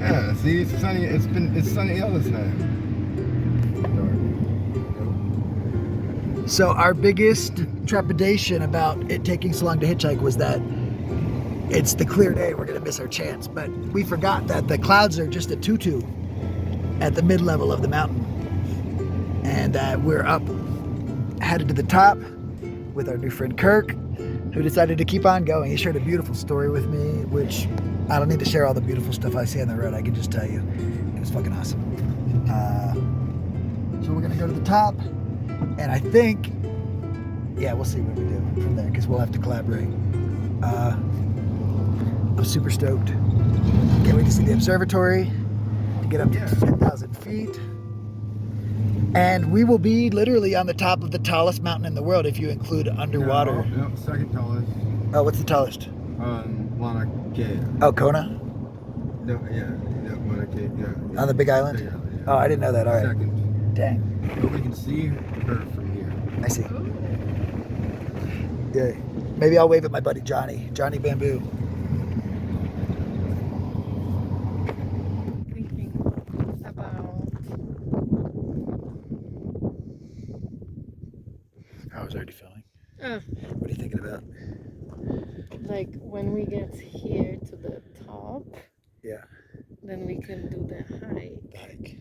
Yeah, see, it's sunny. It's sunny all this time. So our biggest trepidation about it taking so long to hitchhike was that it's the clear day, we're gonna miss our chance. But we forgot that the clouds are just a tutu at the mid-level of the mountain. And that we're up, headed to the top with our new friend Kirk, who decided to keep on going. He shared a beautiful story with me, which I don't need to share all the beautiful stuff I see on the road. I can just tell you, it was fucking awesome. So we're gonna go to the top, and I think, yeah, we'll see what we do from there, because we'll have to collaborate. I'm super stoked. Can't wait to see the observatory, to get up to 10,000 feet. And we will be literally on the top of the tallest mountain in the world if you include underwater. No, second tallest. Oh, what's the tallest? Mauna Kea. Oh, Kona? No, Mauna Kea. Yeah. On the Big Island? Big Island, yeah. Oh, I didn't know that. All right. Second. Dang. But we can see her from here. I see. Yeah. Maybe I'll wave at my buddy Johnny Bamboo. Thinking about I was already filming. uh, What are you thinking about? like when we get here to the top, Yeah. then we can do the hike. The hike.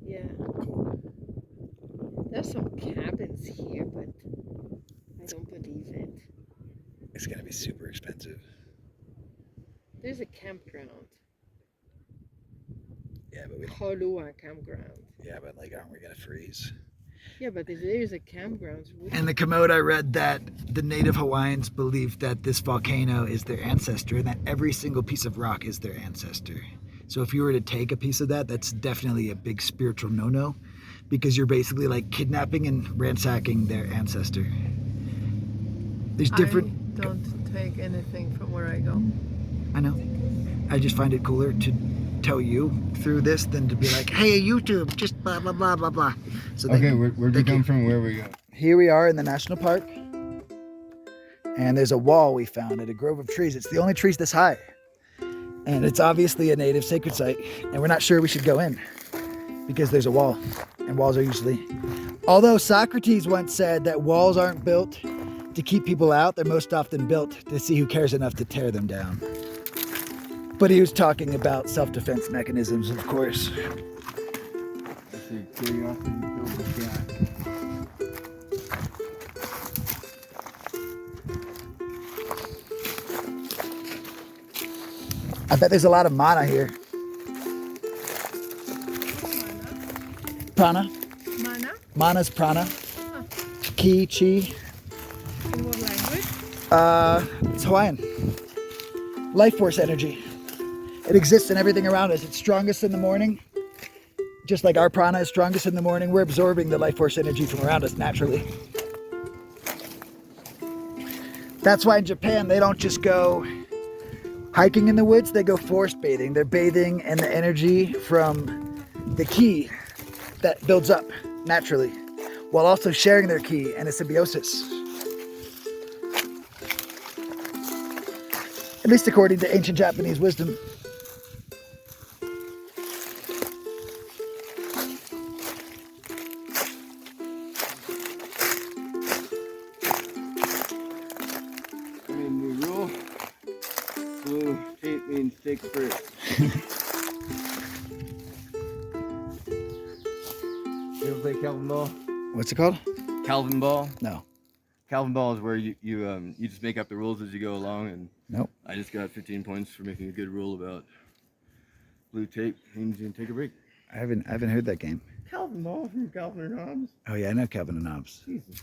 Yeah. Cool. There's some cabins here, but I don't believe it. It's gonna be super expensive. There's a campground. Yeah, but we don't. Holua campground. Yeah, but like, aren't we gonna freeze? Yeah, but if there's a campground, In the Komodo, I read that the native Hawaiians believe that this volcano is their ancestor, and that every single piece of rock is their ancestor. So if you were to take a piece of that, that's definitely a big spiritual no-no, because you're basically like kidnapping and ransacking their ancestor. There's different. I don't take anything from where I go. I know. I just find it cooler to tell you through this than to be like, hey, YouTube, just blah, blah, blah, blah, blah. So Okay, where'd we come from? Where we go? Here we are in the national park. And there's a wall we found at a grove of trees. It's the only trees this high. And it's obviously a native sacred site. And we're not sure we should go in because there's a wall. And walls are usually... Although Socrates once said that walls aren't built to keep people out, they're most often built to see who cares enough to tear them down. But he was talking about self-defense mechanisms, of course. Let's see, curiosity killed the cat. I bet there's a lot of mana here. Prana? Mana? Mana's prana. Ki, chi. In what language? It's Hawaiian. Life force energy. It exists in everything around us. It's strongest in the morning. Just like our prana is strongest in the morning, we're absorbing the life force energy from around us naturally. That's why in Japan, they don't just go hiking in the woods, they go forest bathing. They're bathing in the energy from the ki that builds up naturally, while also sharing their ki and a symbiosis. At least according to ancient Japanese wisdom. I mean, new rule. Blue tape means take a break. You ever play Calvin Ball? What's it called? Calvin Ball? No. Calvin Ball is where you just make up the rules as you go along, and Nope. I just got 15 points for making a good rule about blue tape means you can take a break. I haven't heard that game. Calvin Ball from Calvin and Hobbes. Oh yeah, I know Calvin and Hobbes. Jesus.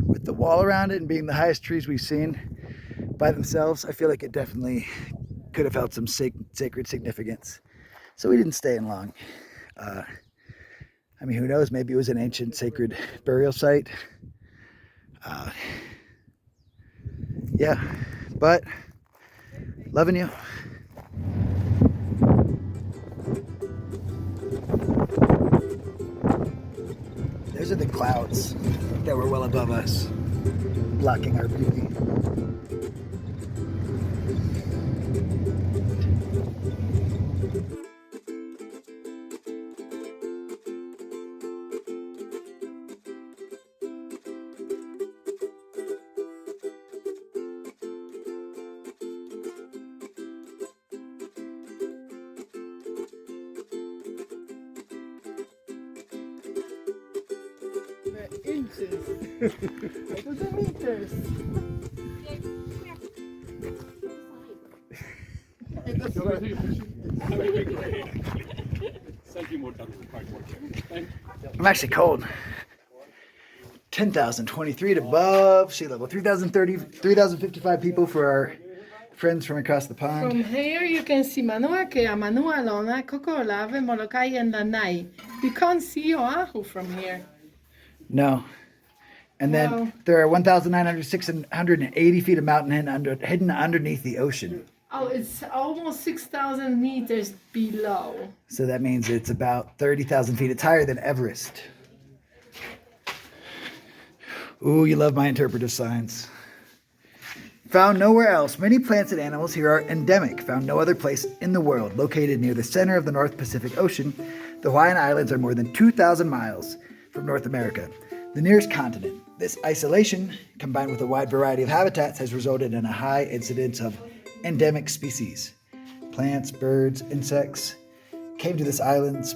With the wall around it and being the highest trees we've seen by themselves, I feel like it definitely could have held some sacred significance. So we didn't stay in long. I mean, who knows? Maybe it was an ancient sacred burial site. Yeah, but loving you. Those are the clouds that were well above us, blocking our beauty. inches. To the meters. I'm actually cold. 10,023 above sea level. 3,055 people for our friends from across the pond. From here you can see Manua que a Manua lona koko lave molokai and Lanai. You can't see Oahu from here. No. And then Wow. there are 1,980 feet of mountain hidden underneath the ocean. Oh, it's almost 6,000 meters below. So that means it's about 30,000 feet. It's higher than Everest. Ooh, you love my interpretive signs. Found nowhere else. Many plants and animals here are endemic, found no other place in the world. Located near the center of the North Pacific Ocean, the Hawaiian Islands are more than 2,000 miles from North America, the nearest continent. This isolation, combined with a wide variety of habitats, has resulted in a high incidence of endemic species. Plants, birds, insects came to these islands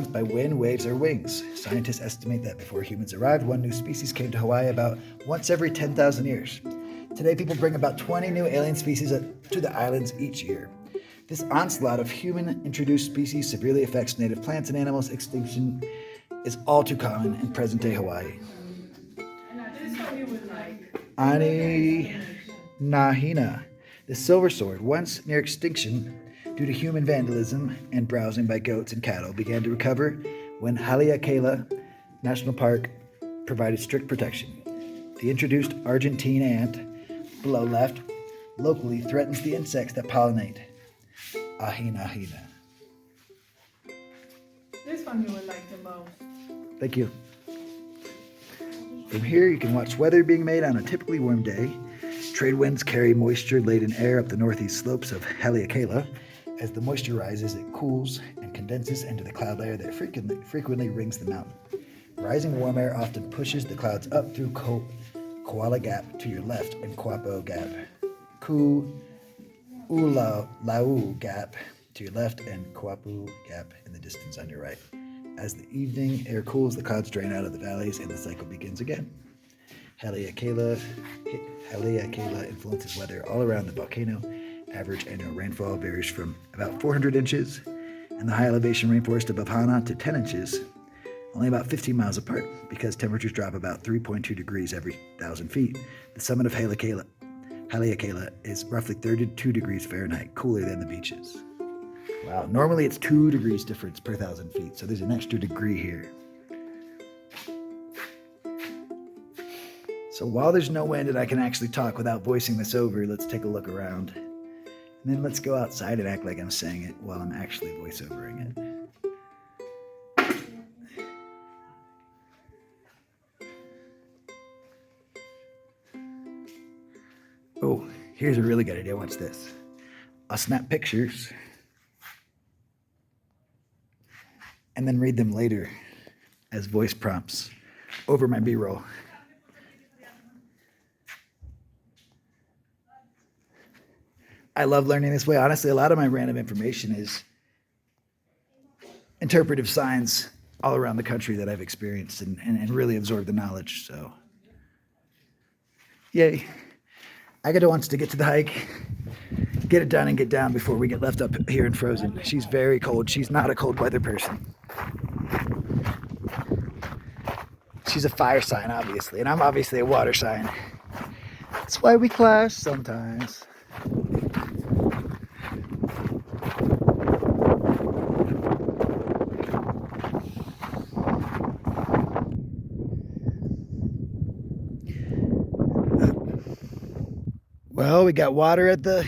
by wind, waves, or wings. Scientists estimate that before humans arrived, one new species came to Hawaii about once every 10,000 years. Today, people bring about 20 new alien species to the islands each year. This onslaught of human-introduced species severely affects native plants and animals. Extinction is all too common in present-day Hawaii. This one you would like. Ani Nahina, the silver sword, once near extinction due to human vandalism and browsing by goats and cattle, began to recover when Haleakala National Park provided strict protection. The introduced Argentine ant, below left, locally threatens the insects that pollinate. Ahina hina. This one you would like the most. Thank you. From here, you can watch weather being made on a typically warm day. Trade winds carry moisture-laden air up the northeast slopes of Haleakala. As the moisture rises, it cools and condenses into the cloud layer that frequently rings the mountain. Rising warm air often pushes the clouds up through Koala Gap to your left and Kaupo Gap. Ku'ulau Gap to your left and Kaupo Gap in the distance on your right. As the evening air cools, the clouds drain out of the valleys and the cycle begins again. Haleakala influences weather all around the volcano. Average annual rainfall varies from about 400 inches in the high elevation rainforest above Hana to 10 inches, only about 15 miles apart. Because temperatures drop about 3.2 degrees every 1,000 feet, the summit of Haleakala is roughly 32 degrees Fahrenheit cooler than the beaches. Wow, normally it's 2 degrees difference per 1,000 feet, so there's an extra degree here. So while there's no wind and I can actually talk without voicing this over, let's take a look around. And then let's go outside and act like I'm saying it while I'm actually voiceovering it. Oh, here's a really good idea. Watch this. I'll snap pictures and then read them later as voice prompts over my B-roll. I love learning this way. Honestly, a lot of my random information is interpretive signs all around the country that I've experienced and really absorbed the knowledge. So, yay. Agata wants to get to the hike, get it done and get down before we get left up here and frozen. She's very cold. She's not a cold weather person. She's a fire sign, obviously, and I'm obviously a water sign. That's why we clash sometimes. Well, we got water at the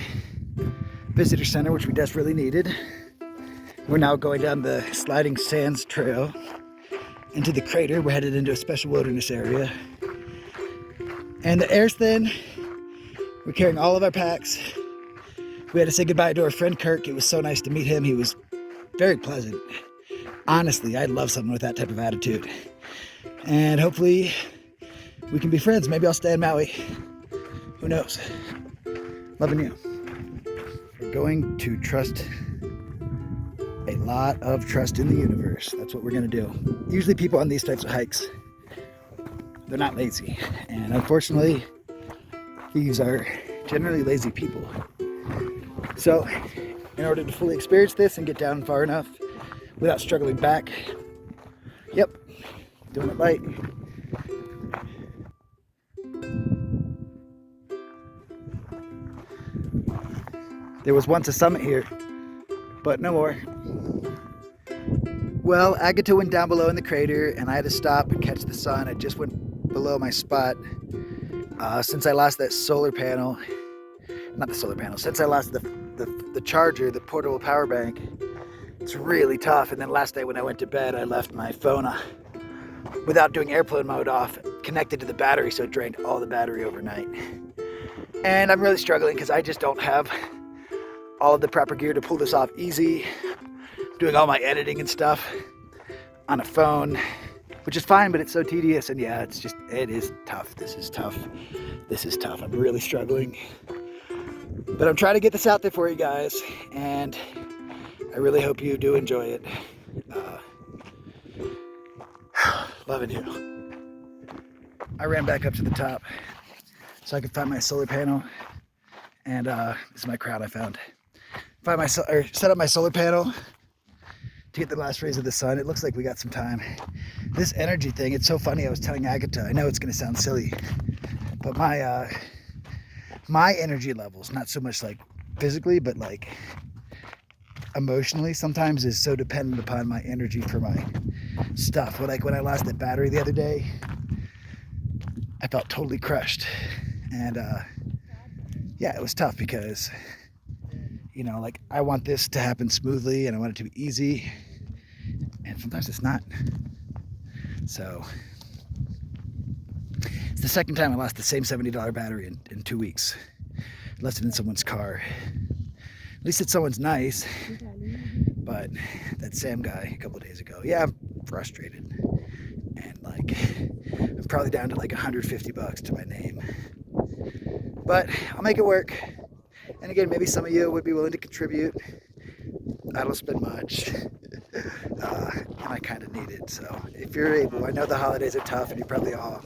visitor center, which we desperately needed. We're now going down the sliding sands trail into the crater. We're headed into a special wilderness area. And the air's thin. We're carrying all of our packs. We had to say goodbye to our friend Kirk. It was so nice to meet him. He was very pleasant. Honestly, I love someone with that type of attitude. And hopefully we can be friends. Maybe I'll stay in Maui. Who knows? Loving you. We're going to trust a lot of trust in the universe. That's what we're going to do. Usually people on these types of hikes they're not lazy. And unfortunately, thieves are generally lazy people. So, in order to fully experience this and get down far enough without struggling back, yep, doing it light. There was once a summit here, but no more. Well, Agata went down below in the crater, and I had to stop and catch the sun. It just went below my spot. Since I lost that solar panel, not the solar panel, since I lost the charger, the portable power bank, it's really tough. And then last night when I went to bed, I left my phone without doing airplane mode off, connected to the battery, so it drained all the battery overnight. And I'm really struggling because I just don't have all of the proper gear to pull this off easy. Doing all my editing and stuff on a phone, which is fine, but it's so tedious. And yeah, it is tough. This is tough. This is tough. I'm really struggling. But I'm trying to get this out there for you guys, and I really hope you do enjoy it. Loving you. I ran back up to the top so I could find my solar panel, and this is my crown I found. Set up my solar panel to get the last rays of the sun. It looks like we got some time. This energy thing, it's so funny. I was telling Agata, I know it's going to sound silly, but my energy levels, not so much like physically, but like emotionally, sometimes is so dependent upon my energy for my stuff. Like when I lost that battery the other day, I felt totally crushed. And yeah, it was tough because, you know, like I want this to happen smoothly and I want it to be easy, and sometimes it's not. So it's the second time I lost the same $70 battery in 2 weeks. Left it in someone's car. At least it's someone's nice. But that Sam guy a couple of days ago, yeah, I'm frustrated. And like, I'm probably down to like $150 to my name. But I'll make it work. And again, maybe some of you would be willing to contribute. I don't spend much, and I kind of need it. So if you're able, I know the holidays are tough and you probably all,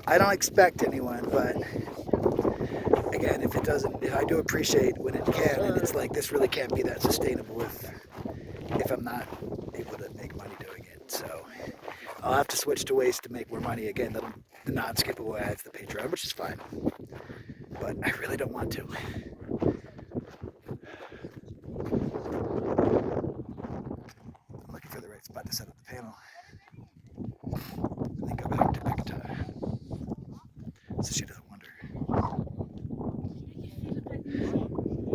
I don't expect anyone, but again, if I do appreciate when it can, and it's like, this really can't be that sustainable if I'm not able to make money doing it. So I'll have to switch to ways to make more money. Again, the non-skippable ads, the Patreon, which is fine, but I really don't want to. I'm looking for the right spot to set up the panel. And then go back to Agata so she doesn't wonder.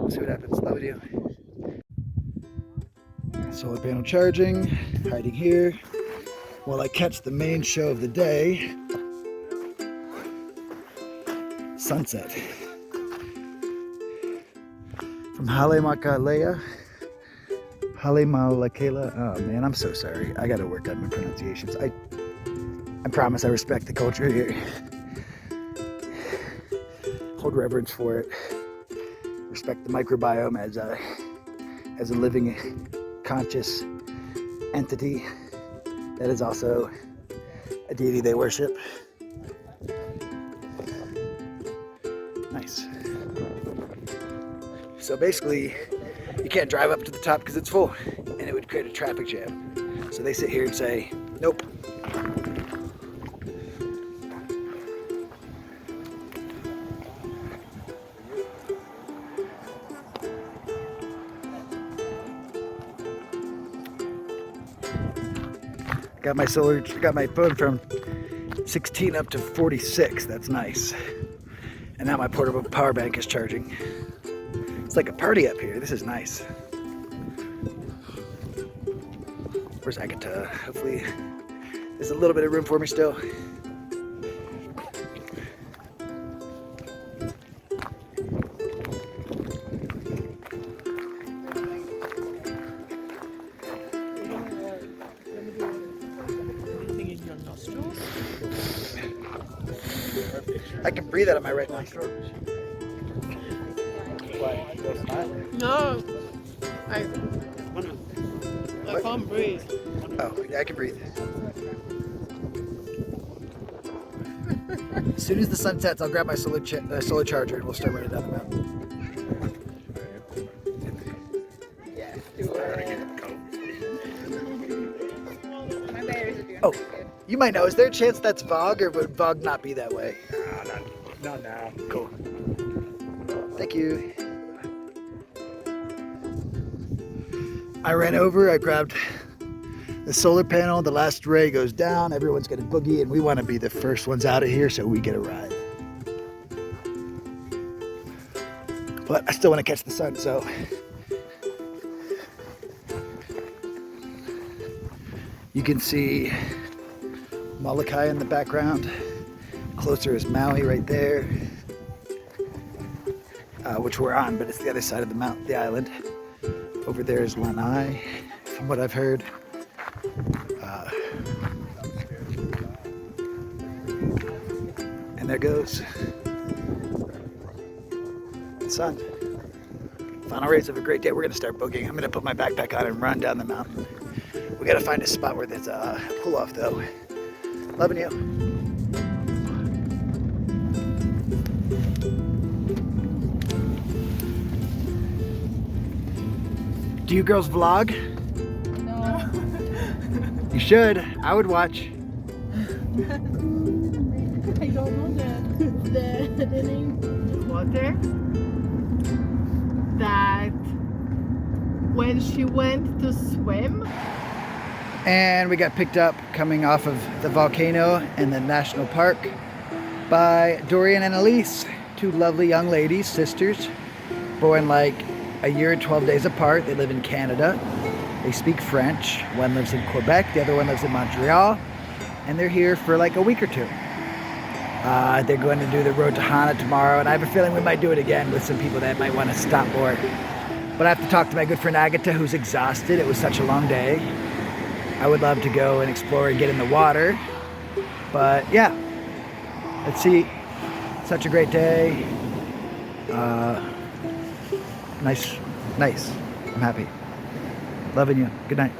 See what happens. Love you. Solar panel charging, hiding here while I catch the main show of the day, sunset. From Halemakala. Oh man, I'm so sorry. I gotta work on my pronunciations. I promise I respect the culture here. Hold reverence for it. Respect the microbiome as a living, conscious entity that is also a deity they worship. Nice. So basically, you can't drive up to the top because it's full, and it would create a traffic jam. So they sit here and say, nope. Got my phone from 16 up to 46. That's nice. And now my portable power bank is charging. It's like a party up here. This is nice. Where's Agata? Hopefully there's a little bit of room for me still. I can breathe out of my right nostril. Why? No, I can't breathe. Oh, yeah, I can breathe. As soon as the sun sets, I'll grab my solar charger and we'll start running down the mountain. Yeah, do it. My batteries are doing Oh, pretty good. you might know, is there a chance that's Vogue, or would Vogue not be that way? Not now. Cool. Thank you. I ran over, I grabbed the solar panel, the last ray goes down, everyone's gonna boogie, and we want to be the first ones out of here so we get a ride. But I still want to catch the sun, so. You can see Molokai in the background. Closer is Maui right there, which we're on, but it's the other side of the island. Over there is Lanai, from what I've heard. And there goes the sun. Final rays of a great day. We're gonna start boogieing. I'm gonna put my backpack on and run down the mountain. We gotta find a spot where there's a pull off though. Loving you. Do you girls vlog? No. You should. I would watch. I don't know the name of the water. That when she went to swim. And we got picked up coming off of the volcano and the national park by Dorian and Elise, two lovely young ladies, sisters, born like a year and 12 days apart. They live in Canada. They speak French. One lives in Quebec, the other one lives in Montreal, and they're here for like a week or two. They're going to do the road to Hana tomorrow, and I have a feeling we might do it again with some people that might want to stop more. But I have to talk to my good friend Agata, who's exhausted. It was such a long day. I would love to go and explore and get in the water. But yeah, let's see. Such a great day. Nice. I'm happy. Loving you. Good night.